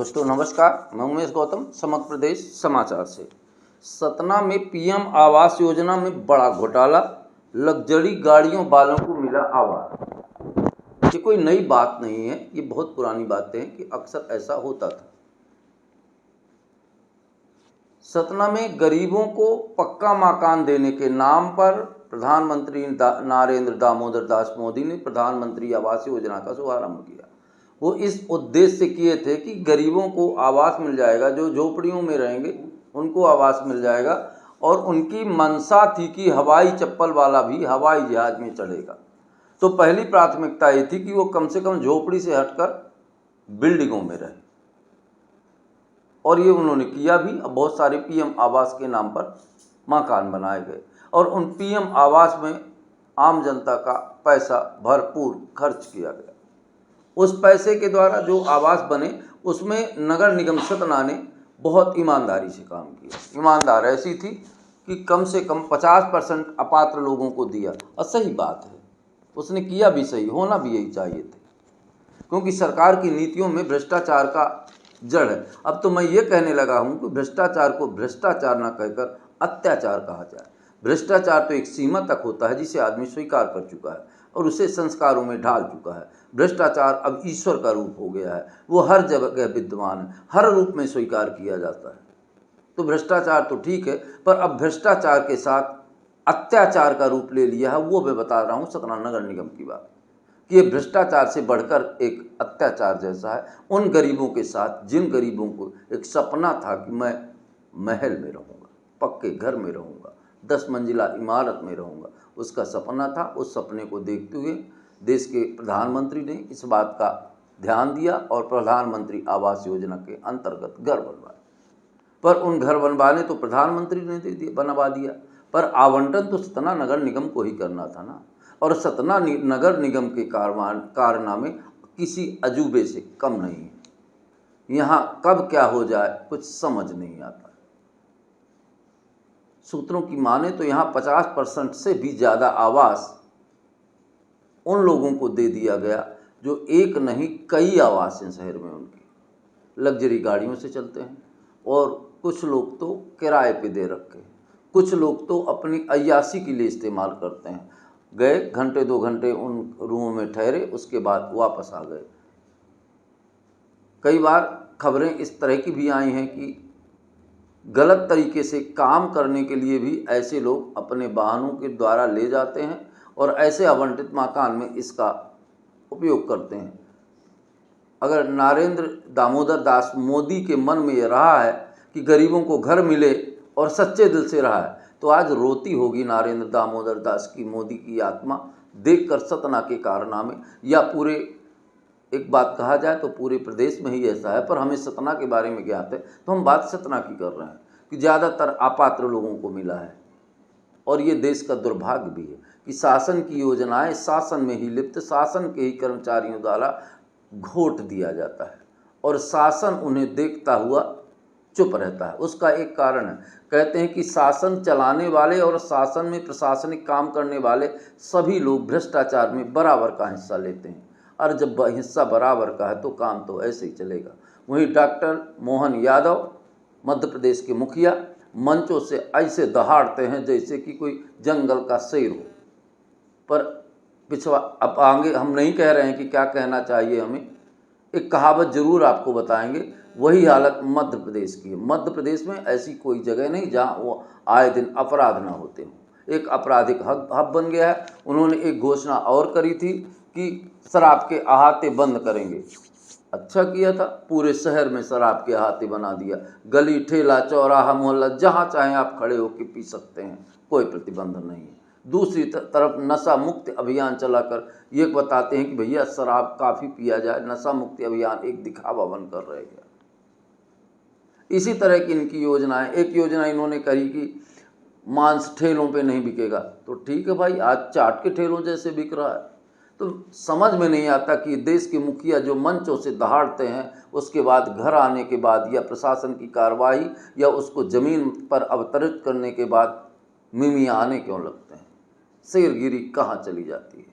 दोस्तों नमस्कार, मैं उमेश गौतम समग्र प्रदेश समाचार से। सतना में पीएम आवास योजना में बड़ा घोटाला, लग्जरी गाड़ियों वालों को मिला आवास। ये कोई नई बात नहीं है, ये बहुत पुरानी बातें हैं कि अक्सर ऐसा होता था। सतना में गरीबों को पक्का मकान देने के नाम पर प्रधानमंत्री नरेंद्र दामोदर दास मोदी ने प्रधानमंत्री आवास योजना का शुभारंभ किया। वो इस उद्देश्य से किए थे कि गरीबों को आवास मिल जाएगा, जो झोपड़ियों में रहेंगे उनको आवास मिल जाएगा, और उनकी मंशा थी कि हवाई चप्पल वाला भी हवाई जहाज में चढ़ेगा। तो पहली प्राथमिकता ये थी कि वो कम से कम झोपड़ी से हटकर बिल्डिंगों में रहे, और ये उन्होंने किया भी। अब बहुत सारे पीएम आवास के नाम पर मकान बनाए गए, और उन पीएम आवास में आम जनता का पैसा भरपूर खर्च किया गया। उस पैसे के द्वारा जो आवास बने उसमें नगर निगम सतना ने बहुत ईमानदारी से काम किया। ईमानदार ऐसी थी कि कम से कम 50% अपात्र लोगों को दिया, और सही बात है, उसने किया भी सही, होना भी यही चाहिए थे, क्योंकि सरकार की नीतियों में भ्रष्टाचार का जड़ है। अब तो मैं ये कहने लगा हूँ कि भ्रष्टाचार को भ्रष्टाचार न कहकर अत्याचार कहा जाए। भ्रष्टाचार तो एक सीमा तक होता है जिसे आदमी स्वीकार कर चुका है और उसे संस्कारों में ढाल चुका है। भ्रष्टाचार अब ईश्वर का रूप हो गया है, वो हर जगह विद्यमान है, हर रूप में स्वीकार किया जाता है। तो भ्रष्टाचार तो ठीक है, पर अब भ्रष्टाचार के साथ अत्याचार का रूप ले लिया है। वो मैं बता रहा हूँ सतना नगर निगम की बात, कि ये भ्रष्टाचार से बढ़कर एक अत्याचार जैसा है उन गरीबों के साथ, जिन गरीबों को एक सपना था कि मैं महल में रहूँगा, पक्के घर में रहूँगा, 10 मंजिला इमारत में रहूँगा, उसका सपना था। उस सपने को देखते हुए देश के प्रधानमंत्री ने इस बात का ध्यान दिया और प्रधानमंत्री आवास योजना के अंतर्गत घर बनवाए। पर उन घर बनवाने तो प्रधानमंत्री ने दे दिया, बनवा दिया, पर आवंटन तो सतना नगर निगम को ही करना था ना। और सतना नगर निगम के कारनामे किसी अजूबे से कम नहीं है। यहाँ कब क्या हो जाए कुछ समझ नहीं आता। सूत्रों की माने तो यहाँ 50% से भी ज़्यादा आवास उन लोगों को दे दिया गया जो एक नहीं कई आवास हैं शहर में उनकी। लग्जरी गाड़ियों से चलते हैं, और कुछ लोग तो किराए पे दे रखे हैं, कुछ लोग तो अपनी अय्याशी के लिए इस्तेमाल करते हैं। गए, घंटे 2 घंटे उन रूमों में ठहरे, उसके बाद वापस आ गए। कई बार खबरें इस तरह की भी आई हैं कि गलत तरीके से काम करने के लिए भी ऐसे लोग अपने वाहनों के द्वारा ले जाते हैं और ऐसे आवंटित मकान में इसका उपयोग करते हैं। अगर नरेंद्र दामोदर दास मोदी के मन में ये रहा है कि गरीबों को घर मिले और सच्चे दिल से रहा है, तो आज रोती होगी नरेंद्र दामोदर दास की मोदी की आत्मा देखकर सतना के कारनामे। या पूरे, एक बात कहा जाए तो पूरे प्रदेश में ही ऐसा है, पर हमें सतना के बारे में ज्ञात है तो हम बात सतना की कर रहे हैं कि ज़्यादातर अपात्र लोगों को मिला है। और ये देश का दुर्भाग्य भी है कि शासन की योजनाएं शासन में ही लिप्त, शासन के ही कर्मचारियों द्वारा घोट दिया जाता है और शासन उन्हें देखता हुआ चुप रहता है। उसका एक कारण है, कहते हैं कि शासन चलाने वाले और शासन में प्रशासनिक काम करने वाले सभी लोग भ्रष्टाचार में बराबर का हिस्सा लेते हैं, और जब हिस्सा बराबर का है तो काम तो ऐसे ही चलेगा। वहीं डॉक्टर मोहन यादव मध्य प्रदेश के मुखिया मंचों से ऐसे दहाड़ते हैं जैसे कि कोई जंगल का शेर हो। पर पिछवा, अब आगे हम नहीं कह रहे हैं कि क्या कहना चाहिए हमें, एक कहावत जरूर आपको बताएंगे। वही हालत मध्य प्रदेश की है। मध्य प्रदेश में ऐसी कोई जगह नहीं जहां वो आए दिन अपराध ना होते हों। एक आपराधिक हब बन गया है। उन्होंने एक घोषणा और करी थी कि शराब के अहाते बंद करेंगे। अच्छा किया था, पूरे शहर में शराब के अहाते बना दिया। गली, ठेला, चौराहा, मोहल्ला, जहाँ चाहें आप खड़े होकर पी सकते हैं, कोई प्रतिबंध नहीं है। दूसरी तरफ नशा मुक्ति अभियान चलाकर ये बताते हैं कि भैया शराब काफ़ी पिया जाए। नशा मुक्ति अभियान एक दिखावा बनकर रह गया। इसी तरह की इनकी योजनाएं। एक योजना इन्होंने कही कि मांस ठेलों पे नहीं बिकेगा, तो ठीक है भाई, आज चाट के ठेलों जैसे बिक रहा है। तो समझ में नहीं आता कि देश के मुखिया जो मंचों से दहाड़ते हैं, उसके बाद घर आने के बाद या प्रशासन की कार्रवाई या उसको ज़मीन पर अवतरित करने के बाद मिमियाँ आने क्यों लगते हैं, शेरगिरी कहाँ चली जाती है।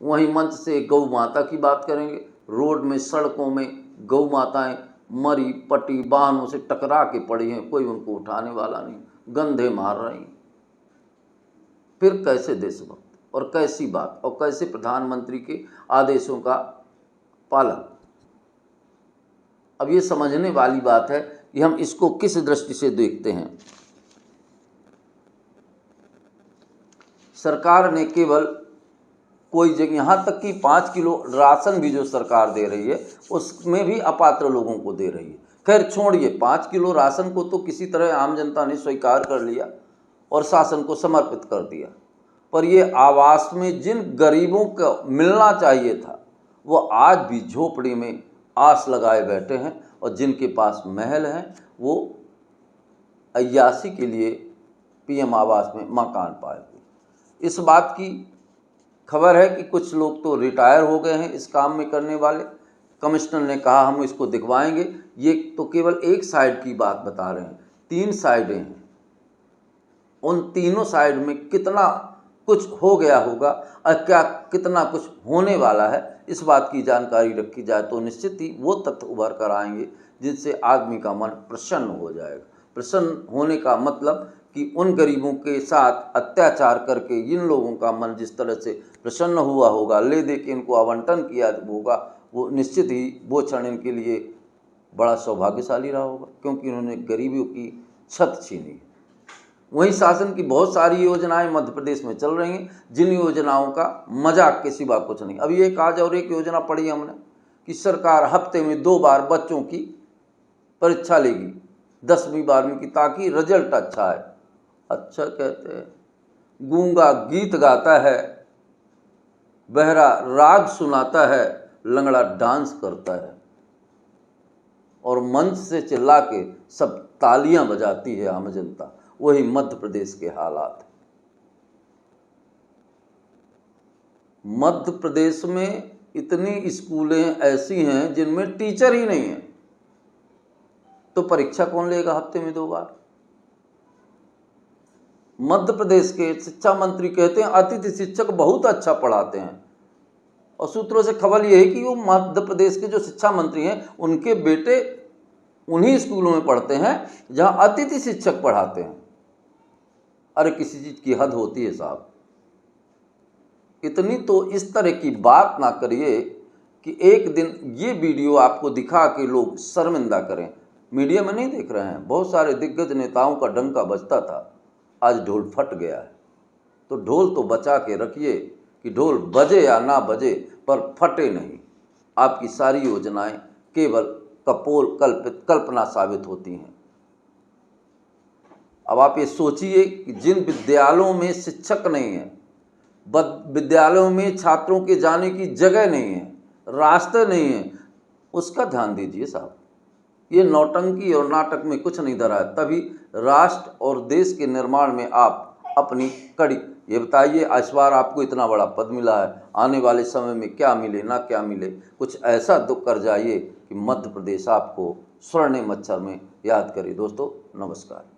वहीं मंच से गौ माता की बात करेंगे, रोड में, सड़कों में गौ माताएँ मरी पटी वाहनों से टकरा के पड़ी हैं, कोई उनको उठाने वाला नहीं, गंधे मार रही। फिर कैसे देशभक्त और कैसी बात और कैसे प्रधानमंत्री के आदेशों का पालन। अब ये समझने वाली बात है कि हम इसको किस दृष्टि से देखते हैं। सरकार ने केवल कोई जगह, यहाँ तक कि 5 किलो राशन भी जो सरकार दे रही है उसमें भी अपात्र लोगों को दे रही है। खैर छोड़िए, 5 किलो राशन को तो किसी तरह आम जनता ने स्वीकार कर लिया और शासन को समर्पित कर दिया, पर ये आवास में जिन गरीबों को मिलना चाहिए था वो आज भी झोपड़ी में आस लगाए बैठे हैं, और जिनके पास महल हैं वो अय्यासी के लिए पीएम आवास में मकान पाएंगे। इस बात की खबर है कि कुछ लोग तो रिटायर हो गए हैं इस काम में करने वाले। कमिश्नर ने कहा हम इसको दिखवाएंगे। ये तो केवल एक साइड की बात बता रहे हैं, 3 साइडें हैं। उन तीनों साइड में कितना कुछ हो गया होगा और क्या कितना कुछ होने वाला है, इस बात की जानकारी रखी जाए तो निश्चित ही वो तथ्य उभर कर आएंगे जिनसे आदमी का मन प्रसन्न हो जाएगा। प्रसन्न होने का मतलब कि उन गरीबों के साथ अत्याचार करके इन लोगों का मन जिस तरह से प्रसन्न हुआ होगा, ले दे के इनको आवंटन किया होगा, वो निश्चित ही वो क्षण इनके लिए बड़ा सौभाग्यशाली रहा होगा, क्योंकि उन्होंने गरीबियों की छत छीनी। वहीं शासन की बहुत सारी योजनाएं मध्य प्रदेश में चल रही हैं, जिन योजनाओं का मजाक के सिवा कुछ नहीं। अभी एक आज और एक योजना पढ़ी हमने कि सरकार हफ्ते में 2 बार बच्चों की परीक्षा लेगी 10वीं 12वीं की, ताकि रिजल्ट अच्छा है। अच्छा कहते हैं, गूंगा गीत गाता है, बहरा राग सुनाता है, लंगड़ा डांस करता है, और मंच से चिल्ला के सब तालियां बजाती है आम जनता। वही मध्य प्रदेश के हालात। मध्य प्रदेश में इतनी स्कूलें ऐसी हैं जिनमें टीचर ही नहीं है, तो परीक्षा कौन लेगा हफ्ते में 2 बार। मध्य प्रदेश के शिक्षा मंत्री कहते हैं अतिथि शिक्षक बहुत अच्छा पढ़ाते हैं, और सूत्रों से खबर यह है कि वो मध्य प्रदेश के जो शिक्षा मंत्री हैं उनके बेटे उन्हीं स्कूलों में पढ़ते हैं जहां अतिथि शिक्षक पढ़ाते हैं। अरे किसी चीज की हद होती है साहब। इतनी तो इस तरह की बात ना करिए कि एक दिन ये वीडियो आपको दिखा के लोग शर्मिंदा करें। मीडिया में नहीं देख रहे हैं, बहुत सारे दिग्गज नेताओं का डंका बजता था, आज ढोल फट गया है। तो ढोल तो बचा के रखिए कि ढोल बजे या ना बजे पर फटे नहीं। आपकी सारी योजनाएं केवल कपोल कल्पना साबित होती हैं। अब आप ये सोचिए कि जिन विद्यालयों में शिक्षक नहीं है, विद्यालयों में छात्रों के जाने की जगह नहीं है, रास्ते नहीं है, उसका ध्यान दीजिए साहब। ये नौटंकी और नाटक में कुछ नहीं धरा है। तभी राष्ट्र और देश के निर्माण में आप अपनी कड़ी, ये बताइए इस बार आपको इतना बड़ा पद मिला है, आने वाले समय में क्या मिले ना क्या मिले, कुछ ऐसा दुख कर जाइए कि मध्य प्रदेश आपको स्वर्णिम अक्षर में याद करे। दोस्तों नमस्कार।